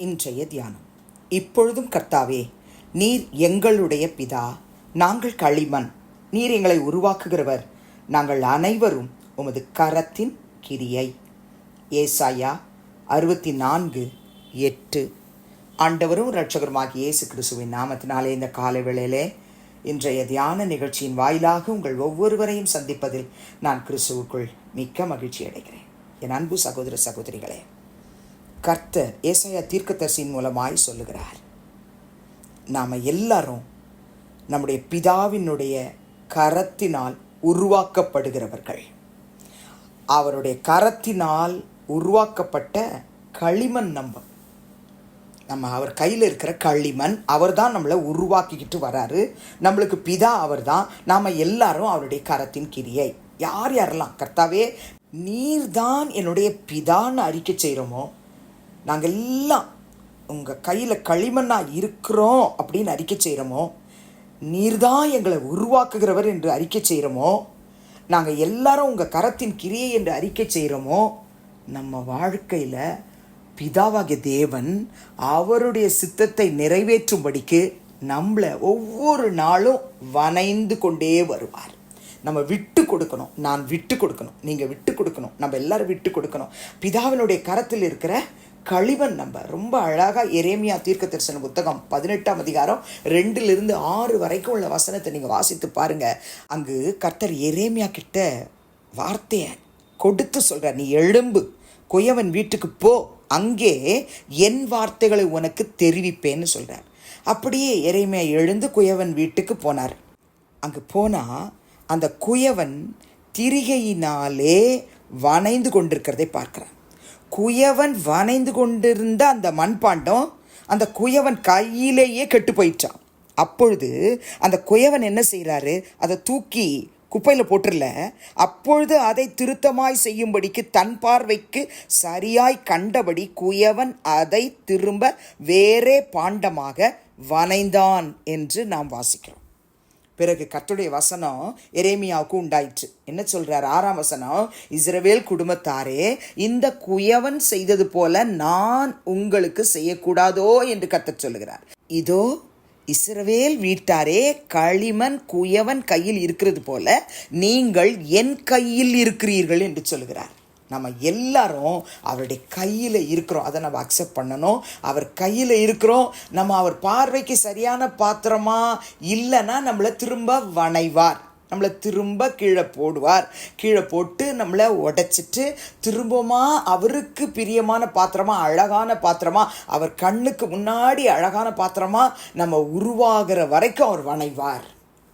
இன்றைய தியானம். இப்பொழுதும் கர்த்தாவே, நீர் எங்களுடைய பிதா, நாங்கள் களிமண். நீர் எங்களை உருவாக்குகிறவர், நாங்கள் அனைவரும் உமது கரத்தின் கிரியை. ஏசாயா 64:8. ஆண்டவரும் இரட்சகருமாகிய இயேசு கிறிஸ்துவின் நாமத்தினாலே இந்த காலை வேளையிலே இன்றைய தியான நிகழ்ச்சியின் வாயிலாக உங்கள் ஒவ்வொருவரையும் சந்திப்பதில் நான் கிறிஸ்துவுக்குள் மிக்க மகிழ்ச்சி அடைகிறேன். என் அன்பு சகோதர சகோதரிகளே, கர்த்தர் ஏசாயா தீர்க்கதரிசியின் மூலமாய் சொல்லுகிறார், நாம் எல்லாரும் நம்முடைய பிதாவினுடைய கரத்தினால் உருவாக்கப்படுகிறவர்கள். அவருடைய கரத்தினால் உருவாக்கப்பட்ட களிமண் நம்ம அவர் கையில் இருக்கிற களிமண். அவர் தான் நம்மளை உருவாக்கிக்கிட்டு வராரு. நம்மளுக்கு பிதா அவர் தான். நாம் எல்லாரும் அவருடைய கரத்தின் கிரியை. யாரெல்லாம் கர்த்தாவே நீர் தான் என்னுடைய பிதான்னு அறிக்கை செய்கிறோமோ, நாங்கள் எல்லாம் உங்கள் கையில் களிமண்ணாக இருக்கிறோம் அப்படின்னு அறிக்கை செய்கிறோமோ, நீர்தான் எங்களை உருவாக்குகிறவர் என்று அறிக்கை செய்கிறோமோ, நாங்கள் எல்லாரும் உங்கள் கரத்தின் கிரியை என்று அறிக்கை செய்கிறோமோ, நம்ம வாழ்க்கையில் பிதாவாகிய தேவன் அவருடைய சித்தத்தை நிறைவேற்றும்படிக்கு நம்மளை ஒவ்வொரு நாளும் வணைந்து கொண்டே வருவார். நம்ம விட்டு கொடுக்கணும். நான் விட்டு கொடுக்கணும், நீங்கள் விட்டு கொடுக்கணும், நம்ம எல்லாரும் விட்டு கொடுக்கணும். பிதாவினுடைய கரத்தில் இருக்கிற களிமண் நம்ம ரொம்ப அழகாக எரேமியா தீர்க்கதரிசன புத்தகம் 18ஆம் அதிகாரம் 2-6 வரைக்கும் உள்ள வசனத்தை நீங்கள் வாசித்து பாருங்கள். அங்கு கர்த்தர் எரேமியா கிட்ட வார்த்தையை கொடுத்து சொல்கிறார், நீ எழும்பு, குயவன் வீட்டுக்கு போ, அங்கே என் வார்த்தைகளை உனக்கு தெரிவிப்பேன்னு சொல்கிறார். அப்படியே எரேமியா எழுந்து குயவன் வீட்டுக்கு போனார். அங்கே போனால் அந்த குயவன் திரிகையினாலே வணைந்து கொண்டிருக்கிறதை பார்க்குறான். குயவன் வணைந்து கொண்டிருந்த அந்த மண்பாண்டம் அந்த குயவன் கையிலேயே கெட்டு போயிட்டான். அப்பொழுது அந்த குயவன் என்ன செய்கிறாரு, அதை தூக்கி குப்பையில் போட்டுடல. அப்பொழுது அதை திருத்தமாய் செய்யும்படிக்கு தன் பார்வைக்கு சரியாய் கண்டபடி குயவன் அதை திரும்ப வேறே பாண்டமாக வணைந்தான் என்று நாம் வாசிக்கிறோம். பிறகு கர்த்தருடைய வசனம் எரேமியாவுக்கு உண்டாயிற்று. என்ன சொல்றார்? 6ஆம் வசனம், இஸ்ரவேல் குடும்பத்தாரே, இந்த குயவன் செய்தது போல நான் உங்களுக்கு செய்யக்கூடாதோ என்று கர்த்தர் சொல்லுகிறார். இதோ இஸ்ரவேல் வீட்டாரே, களிமண் குயவன் கையில் இருக்கிறது போல நீங்கள் என் கையில் இருக்கிறீர்கள் என்று சொல்லுகிறார். நம்ம எல்லாரும் அவருடைய கையில் இருக்கிறோம். அதை நம்ம அக்செப்ட் பண்ணணும். அவர் கையில் இருக்கிறோம். நம்ம அவர் பார்வைக்கு சரியான பாத்திரமா இல்லைன்னா நம்மளை திரும்ப வணைவார், நம்மளை திரும்ப கீழே போடுவார். கீழே போட்டு நம்மளை உடைச்சிட்டு திரும்பமா அவருக்கு பிரியமான பாத்திரமா, அழகான பாத்திரமா, அவர் கண்ணுக்கு முன்னாடி அழகான பாத்திரமா நம்ம உருவாகிற வரைக்கும் அவர்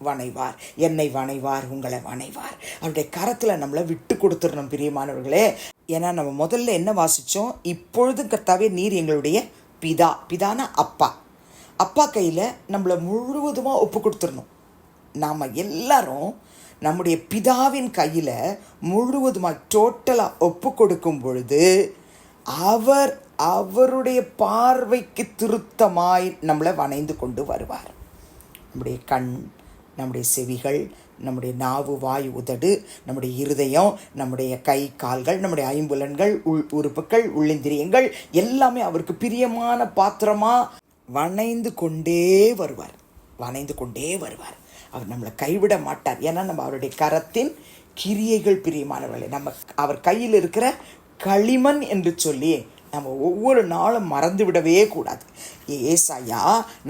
வணைவார். என்னை வணைவார், உங்களை வணைவார். அவருடைய கரத்தில் நம்மளை விட்டு கொடுத்துடணும் பிரியமானவர்களே. ஏன்னா நம்ம முதல்ல என்ன வாசித்தோம்? இப்பொழுதும் கர்த்தாவே நீர் எங்களுடைய பிதா. பிதான அப்பா கையில் நம்மளை முழுவதுமாக ஒப்பு கொடுத்துடணும். நாம் எல்லாரும் நம்முடைய பிதாவின் கையில் முழுவதுமாக டோட்டலாக ஒப்பு கொடுக்கும் பொழுது அவருடைய பார்வைக்கு திருத்தமாய் நம்மளை வணைந்து கொண்டு வருவார். நம்முடைய கண், நம்முடைய செவிகள், நம்முடைய நாவு, வாய், உதடு, நம்முடைய இருதயம், நம்முடைய கை, கால்கள், நம்முடைய ஐம்புலன்கள், உறுப்புகள், உள்ளிந்திரியங்கள் எல்லாமே அவருக்கு பிரியமான பாத்திரமா வணைந்து கொண்டே வருவார். அவர் நம்மளை கைவிட மாட்டார். ஏன்னா நம்ம அவருடைய கரத்தின் கிரியைகள் பிரியமானவர்களே. நம்ம அவர் கையில் இருக்கிற களிமண் என்று சொல்லி நம்ம ஒவ்வொரு நாளும் மறந்து விடவே கூடாது. ஏசாயா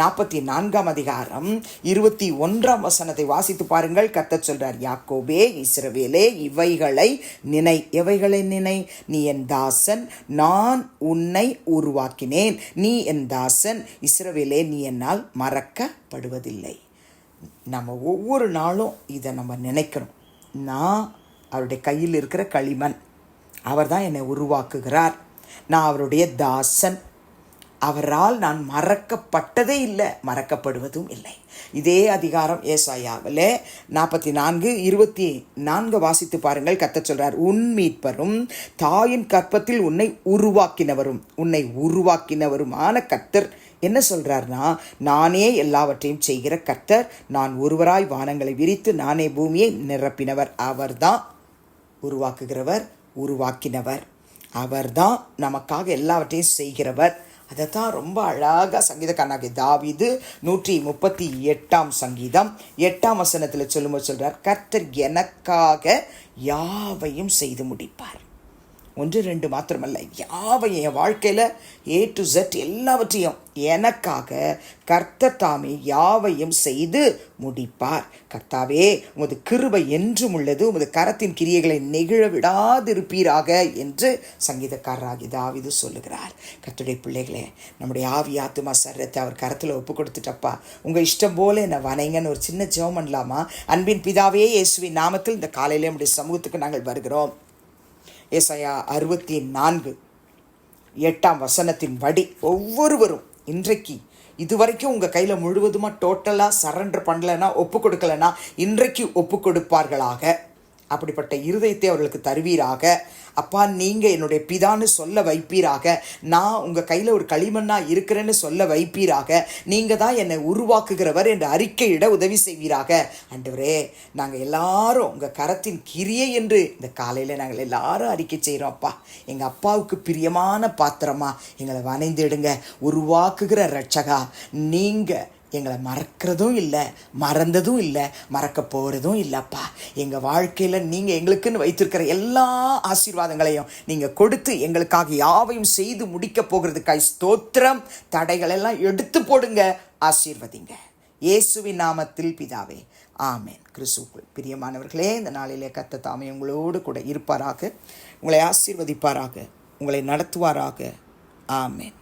44ஆம் அதிகாரம் 21ஆம் வசனத்தை வாசித்து பாருங்கள். கர்த்தர் சொல்றார், யாக்கோபே, இஸ்ரவேலே, இவைகளை நினை. நீ என் தாசன், நான் உன்னை உருவாக்கினேன். நீ என் தாசன், இஸ்ரவேலே, நீ என்னால் மறக்கப்படுவதில்லை. நம்ம ஒவ்வொரு நாளும் இதை நம்ம நினைக்கணும். நான் அவருடைய கையில் இருக்கிற களிமண், அவர் தான் என்னை உருவாக்குகிறார். நான் அவருடைய தாசன். அவரால் நான் மறக்கப்பட்டதே இல்லை, மறக்கப்படுவதும் இல்லை. இதே அதிகாரம் ஏசாயாவில் 44:24 வாசித்து பாருங்கள். கர்த்தர் சொல்றார், உன் மீட்பரும் தாயின் கற்பத்தில் உன்னை உருவாக்கினவருமான கர்த்தர் என்ன சொல்றார்னா, நானே எல்லாவற்றையும் செய்கிற கர்த்தர், நான் ஒருவராய் வானங்களை விரித்து நானே பூமியை நிரப்பினவர். அவர்தான் உருவாக்குகிறவர், உருவாக்கினவர். அவர்தான் நமக்காக எல்லாவற்றையும் செய்கிறவர். அதைத்தான் ரொம்ப அழகாக சங்கீதக்காரனாகிய தாவீது 138 சங்கீதம் 8 சொல்லும்போது சொல்றார், கர்த்தர் எனக்காக யாவையும் செய்து முடிப்பார். 1-2 மாத்திரமல்ல, யாவையும் என் வாழ்க்கையில் A to Z எல்லாவற்றையும் எனக்காக கர்த்தர் தாமே யாவையும் செய்து முடிப்பார். கர்த்தாவே, உமது கிருபை என்றும் உள்ளது, உமது கரத்தின் கிரியைகளை நெகிழ விடாதிருப்பீராக என்று சங்கீதக்காரராகி தாவீது சொல்லுகிறார். கர்த்தருடைய பிள்ளைகளே, நம்முடைய ஆவி ஆத்துமா சரீரத்தை அவர் கரத்தில் ஒப்பு கொடுத்துட்டப்பா, உங்கள் இஷ்டம் போல என்னை வணங்கன்னு ஒரு சின்ன ஜெபம் பண்ணலாமா? அன்பின் பிதாவே, இயேசுவின் நாமத்தில் இந்த காலையிலே நம்முடைய சமூகத்துக்கு நாங்கள் வருகிறோம். ஏசாயா 64:8 படி ஒவ்வொருவரும் இன்றைக்கு இதுவரைக்கும் உங்கள் கையில் முழுவதுமாக டோட்டலாக சரண்டர் பண்ணலைன்னா, ஒப்பு கொடுக்கலைன்னா இன்றைக்கு ஒப்பு கொடுப்பார்களாக. அப்படிப்பட்ட இருதயத்தை அவர்களுக்கு தருவீராக. அப்பா, நீங்கள் என்னுடைய பிதான்னு சொல்ல வைப்பீராக. நான் உங்கள் கையில் ஒரு களிமண்ணாக இருக்கிறேன்னு சொல்ல வைப்பீராக. நீங்கள் தான் என்னை உருவாக்குகிறவர் என்று அறிக்கையிட உதவி செய்வீராக. ஆண்டவரே, நாங்கள் எல்லாரும் உங்கள் கரத்தின் கிரியை என்று இந்த காலையில் நாங்கள் எல்லாரும் அறிக்கை செய்கிறோம். அப்பா, எங்கள் அப்பாவுக்கு பிரியமான பாத்திரமா எங்களை வணைந்திடுங்க. உருவாக்குகிற இரட்சகா, நீங்கள் எங்களை மறக்கிறதும் இல்லை, மறந்ததும் இல்லை, மறக்க போகிறதும் இல்லைப்பா. எங்கள் வாழ்க்கையில் நீங்கள் எங்களுக்குன்னு வைத்திருக்கிற எல்லா ஆசீர்வாதங்களையும் நீங்கள் கொடுத்து எங்களுக்காக யாவையும் செய்து முடிக்க போகிறதுக்காய் ஸ்தோத்திரம். தடைகளெல்லாம் எடுத்து போடுங்க, ஆசீர்வதிங்க. இயேசுவின் நாமத்தில் பிதாவே, ஆமேன். கிறிஸ்துவுக்குள் பிரியமானவர்களே, இந்த நாளிலே கர்த்தர் தாமே உங்களோடு கூட இருப்பாராக, உங்களை ஆசீர்வதிப்பாராக, உங்களை நடத்துவாராக. ஆமேன்.